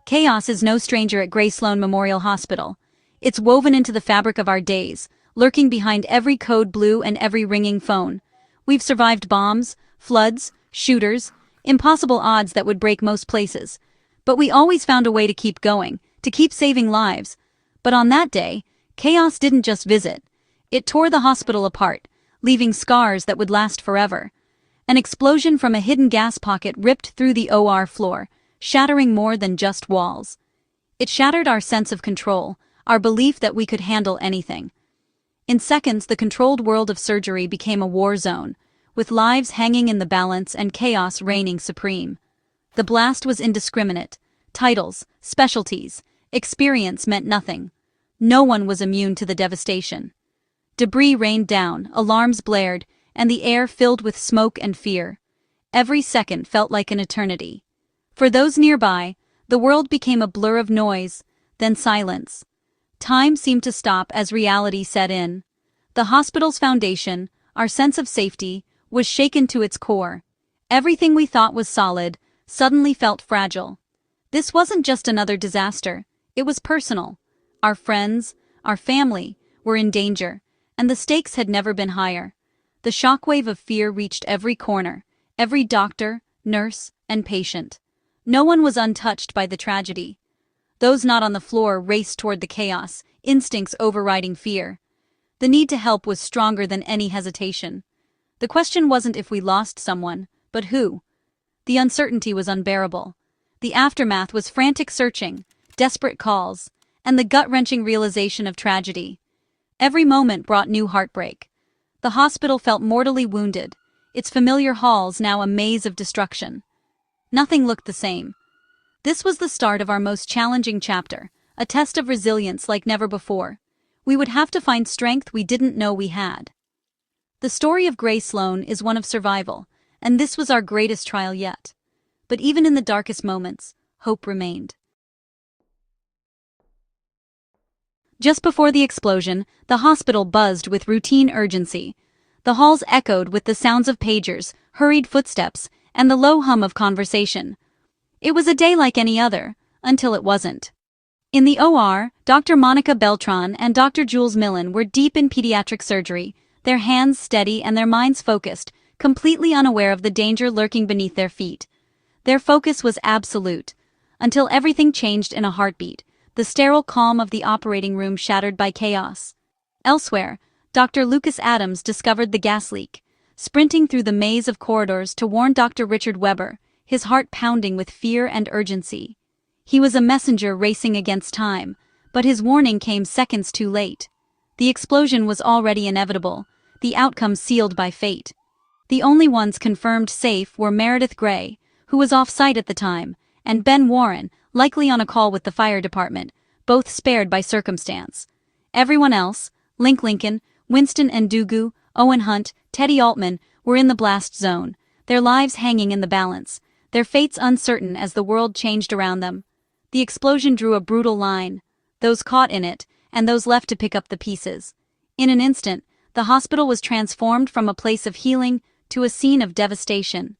Chaos is no stranger at Grey Sloan Memorial Hospital. It's woven into the fabric of our days, lurking behind every code blue and every ringing phone. We've survived bombs, floods, shooters, impossible odds that would break most places. But we always found a way to keep going, to keep saving lives. But on that day, chaos didn't just visit. It tore the hospital apart, leaving scars that would last forever. An explosion from a hidden gas pocket ripped through the OR floor, shattering more than just walls. It shattered our sense of control, our belief that we could handle anything. In seconds, the controlled world of surgery became a war zone, with lives hanging in the balance and chaos reigning supreme. The blast was indiscriminate. Titles, specialties, experience meant nothing. No one was immune to the devastation. Debris rained down, alarms blared, and the air filled with smoke and fear. Every second felt like an eternity. For those nearby, the world became a blur of noise, then silence. Time seemed to stop as reality set in. The hospital's foundation, our sense of safety, was shaken to its core. Everything we thought was solid suddenly felt fragile. This wasn't just another disaster, it was personal. Our friends, our family, were in danger, and the stakes had never been higher. The shockwave of fear reached every corner, every doctor, nurse, and patient. No one was untouched by the tragedy. Those not on the floor raced toward the chaos, instincts overriding fear. The need to help was stronger than any hesitation. The question wasn't if we lost someone, but who. The uncertainty was unbearable. The aftermath was frantic searching, desperate calls, and the gut-wrenching realization of tragedy. Every moment brought new heartbreak. The hospital felt mortally wounded, its familiar halls now a maze of destruction. Nothing looked the same. This was the start of our most challenging chapter, a test of resilience like never before. We would have to find strength we didn't know we had. The story of Grey Sloan is one of survival, and this was our greatest trial yet. But even in the darkest moments, hope remained. Just before the explosion, the hospital buzzed with routine urgency. The halls echoed with the sounds of pagers, hurried footsteps, and the low hum of conversation. It was a day like any other, until it wasn't. In the OR, Dr. Monica Beltran and Dr. Jules Millin were deep in pediatric surgery, their hands steady and their minds focused, completely unaware of the danger lurking beneath their feet. Their focus was absolute, until everything changed in a heartbeat, the sterile calm of the operating room shattered by chaos. Elsewhere, Dr. Lucas Adams discovered the gas leak, sprinting through the maze of corridors to warn Dr. Richard Weber, his heart pounding with fear and urgency. He was a messenger racing against time, but his warning came seconds too late. The explosion was already inevitable, the outcome sealed by fate. The only ones confirmed safe were Meredith Grey, who was off-site at the time, and Ben Warren, likely on a call with the fire department, both spared by circumstance. Everyone else, Link Lincoln, Winston George, Owen Hunt, Teddy Altman, were in the blast zone, their lives hanging in the balance, their fates uncertain as the world changed around them. The explosion drew a brutal line, those caught in it, and those left to pick up the pieces. In an instant, the hospital was transformed from a place of healing to a scene of devastation.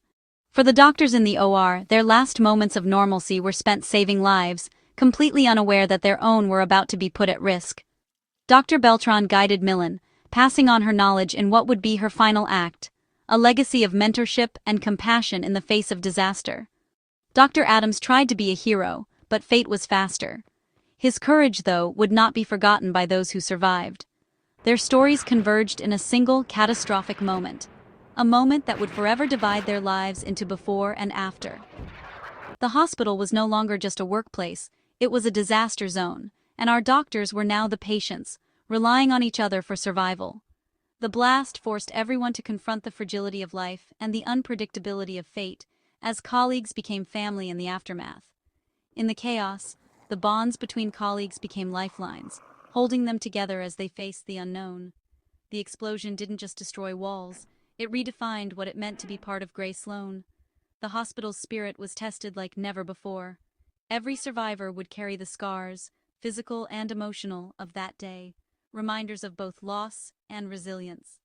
For the doctors in the OR, their last moments of normalcy were spent saving lives, completely unaware that their own were about to be put at risk. Dr. Beltran guided Millin, passing on her knowledge in what would be her final act, a legacy of mentorship and compassion in the face of disaster. Dr. Adams tried to be a hero, but fate was faster. His courage, though, would not be forgotten by those who survived. Their stories converged in a single catastrophic moment, a moment that would forever divide their lives into before and after. The hospital was no longer just a workplace, it was a disaster zone, and our doctors were now the patients, relying on each other for survival. The blast forced everyone to confront the fragility of life and the unpredictability of fate, as colleagues became family in the aftermath. In the chaos, the bonds between colleagues became lifelines, holding them together as they faced the unknown. The explosion didn't just destroy walls, it redefined what it meant to be part of Grey Sloan. The hospital's spirit was tested like never before. Every survivor would carry the scars, physical and emotional, of that day, reminders of both loss and resilience.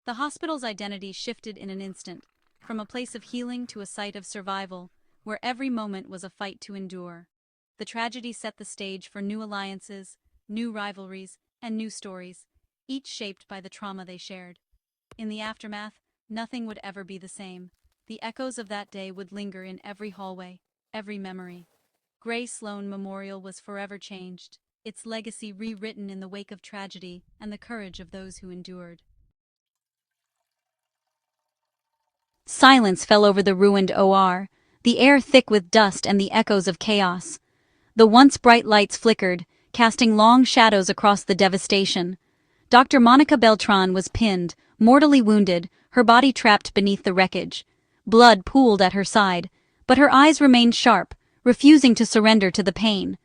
The hospital's identity shifted in an instant, from a place of healing to a site of survival, where every moment was a fight to endure. The tragedy set the stage for new alliances, new rivalries, and new stories, each shaped by the trauma they shared. In the aftermath, nothing would ever be the same. The echoes of that day would linger in every hallway, every memory. Grey Sloan Memorial was forever changed, its legacy rewritten in the wake of tragedy and the courage of those who endured. Silence fell over the ruined OR, the air thick with dust and the echoes of chaos. The once bright lights flickered, casting long shadows across the devastation. Dr. Monica Beltran was pinned, mortally wounded, her body trapped beneath the wreckage. Blood pooled at her side, but her eyes remained sharp, refusing to surrender to the pain.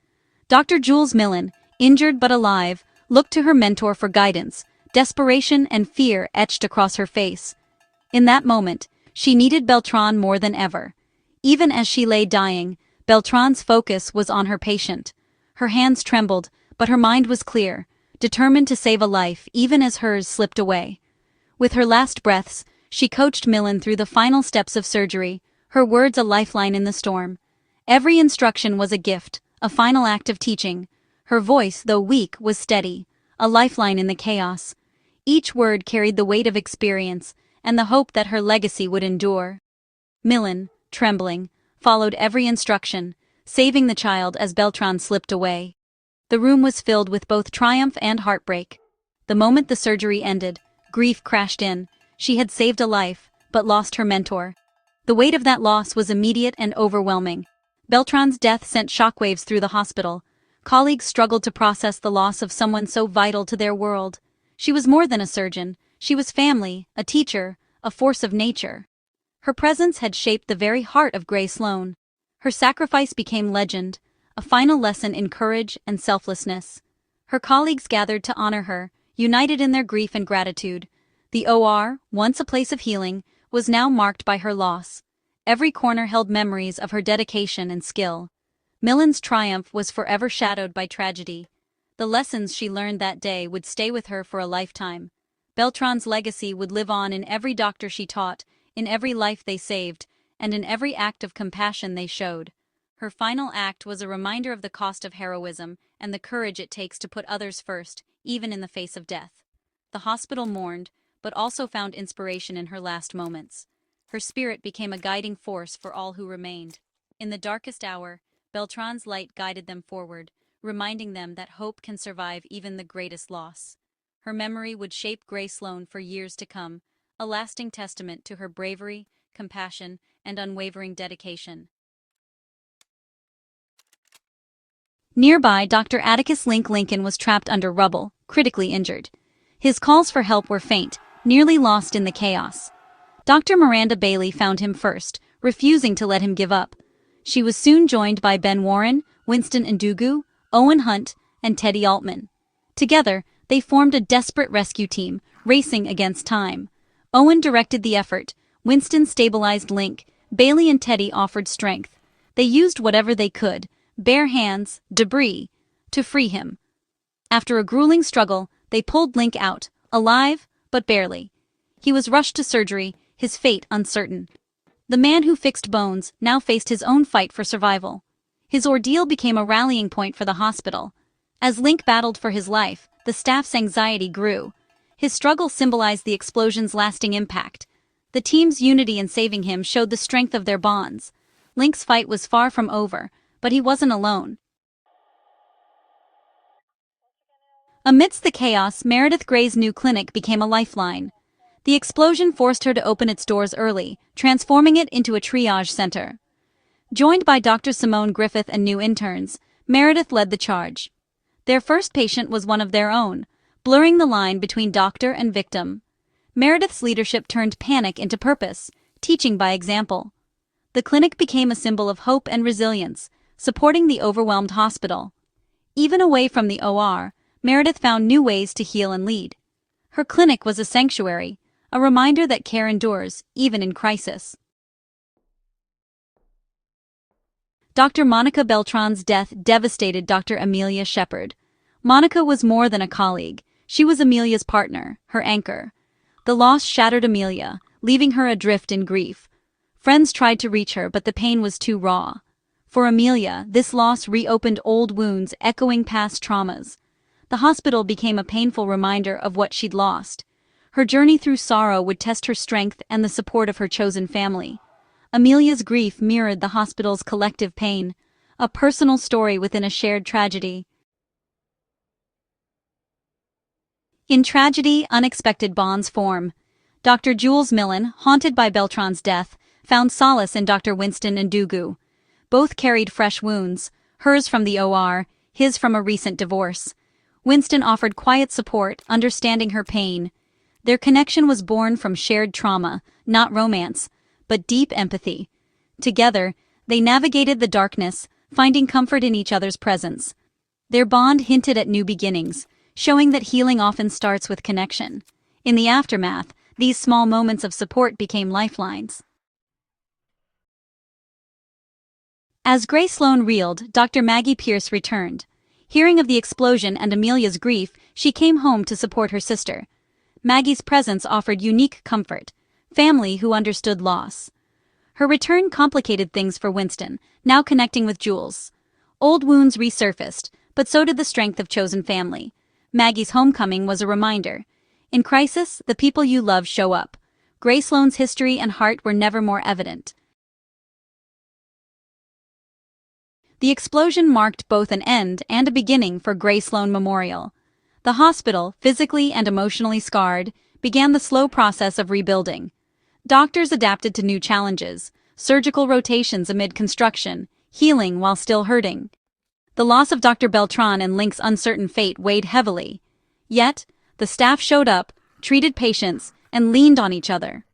Dr. Jules Millin, injured but alive, looked to her mentor for guidance, desperation and fear etched across her face. In that moment, she needed Beltran more than ever. Even as she lay dying, Beltran's focus was on her patient. Her hands trembled, but her mind was clear, determined to save a life even as hers slipped away. With her last breaths, she coached Millin through the final steps of surgery, her words a lifeline in the storm. Every instruction was a gift, a final act of teaching. Her voice, though weak, was steady, a lifeline in the chaos. Each word carried the weight of experience and the hope that her legacy would endure. Millin, trembling, followed every instruction, saving the child as Beltran slipped away. The room was filled with both triumph and heartbreak. The moment the surgery ended, grief crashed in. She had saved a life, but lost her mentor. The weight of that loss was immediate and overwhelming. Beltran's death sent shockwaves through the hospital. Colleagues struggled to process the loss of someone so vital to their world. She was more than a surgeon. She was family, a teacher, a force of nature. Her presence had shaped the very heart of Grey Sloan. Her sacrifice became legend, a final lesson in courage and selflessness. Her colleagues gathered to honor her, united in their grief and gratitude. The OR, once a place of healing, was now marked by her loss. Every corner held memories of her dedication and skill. Millin's triumph was forever shadowed by tragedy. The lessons she learned that day would stay with her for a lifetime. Beltran's legacy would live on in every doctor she taught, in every life they saved, and in every act of compassion they showed. Her final act was a reminder of the cost of heroism and the courage it takes to put others first, even in the face of death. The hospital mourned, but also found inspiration in her last moments. Her spirit became a guiding force for all who remained. In the darkest hour, Beltran's light guided them forward, reminding them that hope can survive even the greatest loss. Her memory would shape Grey Sloan for years to come, a lasting testament to her bravery, compassion, and unwavering dedication. Nearby, Dr. Atticus Lincoln was trapped under rubble, critically injured. His calls for help were faint, nearly lost in the chaos. Dr. Miranda Bailey found him first, refusing to let him give up. She was soon joined by Ben Warren, Winston Ndugu, Owen Hunt, and Teddy Altman. Together, they formed a desperate rescue team, racing against time. Owen directed the effort, Winston stabilized Link, Bailey and Teddy offered strength. They used whatever they could, bare hands, debris, to free him. After a grueling struggle, they pulled Link out, alive, but barely. He was rushed to surgery, his fate uncertain. The man who fixed bones now faced his own fight for survival. His ordeal became a rallying point for the hospital. As Link battled for his life, the staff's anxiety grew. His struggle symbolized the explosion's lasting impact. The team's unity in saving him showed the strength of their bonds. Link's fight was far from over, but he wasn't alone. Amidst the chaos, Meredith Grey's new clinic became a lifeline. The explosion forced her to open its doors early, transforming it into a triage center. Joined by Dr. Simone Griffith and new interns, Meredith led the charge. Their first patient was one of their own, blurring the line between doctor and victim. Meredith's leadership turned panic into purpose, teaching by example. The clinic became a symbol of hope and resilience, supporting the overwhelmed hospital. Even away from the OR, Meredith found new ways to heal and lead. Her clinic was a sanctuary, a reminder that care endures, even in crisis. Dr. Monica Beltran's death devastated Dr. Amelia Shepard. Monica was more than a colleague. She was Amelia's partner, her anchor. The loss shattered Amelia, leaving her adrift in grief. Friends tried to reach her, but the pain was too raw. For Amelia, this loss reopened old wounds echoing past traumas. The hospital became a painful reminder of what she'd lost. Her journey through sorrow would test her strength and the support of her chosen family. Amelia's grief mirrored the hospital's collective pain, a personal story within a shared tragedy. In tragedy, unexpected bonds form. Dr. Jules Millin, haunted by Beltran's death, found solace in Dr. Winston George. Both carried fresh wounds, hers from the OR, his from a recent divorce. Winston offered quiet support, understanding her pain. Their connection was born from shared trauma, not romance, but deep empathy. Together, they navigated the darkness, finding comfort in each other's presence. Their bond hinted at new beginnings, showing that healing often starts with connection. In the aftermath, these small moments of support became lifelines. As Grey Sloan reeled, Dr. Maggie Pierce returned. Hearing of the explosion and Amelia's grief, she came home to support her sister. Maggie's presence offered unique comfort, family who understood loss. Her return complicated things for Winston, now connecting with Jules. Old wounds resurfaced, but so did the strength of chosen family. Maggie's homecoming was a reminder. In crisis, the people you love show up. Grey Sloan's history and heart were never more evident. The explosion marked both an end and a beginning for Grey Sloan Memorial. The hospital, physically and emotionally scarred, began the slow process of rebuilding. Doctors adapted to new challenges, surgical rotations amid construction, healing while still hurting. The loss of Dr. Beltran and Link's uncertain fate weighed heavily. Yet, the staff showed up, treated patients, and leaned on each other.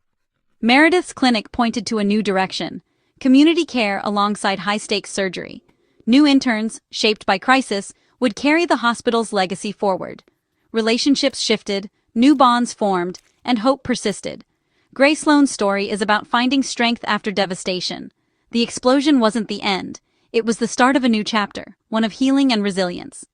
Meredith's clinic pointed to a new direction, community care alongside high-stakes surgery. New interns, shaped by crisis, would carry the hospital's legacy forward. Relationships shifted, new bonds formed, and hope persisted. Grey Sloan's story is about finding strength after devastation. The explosion wasn't the end. It was the start of a new chapter, one of healing and resilience.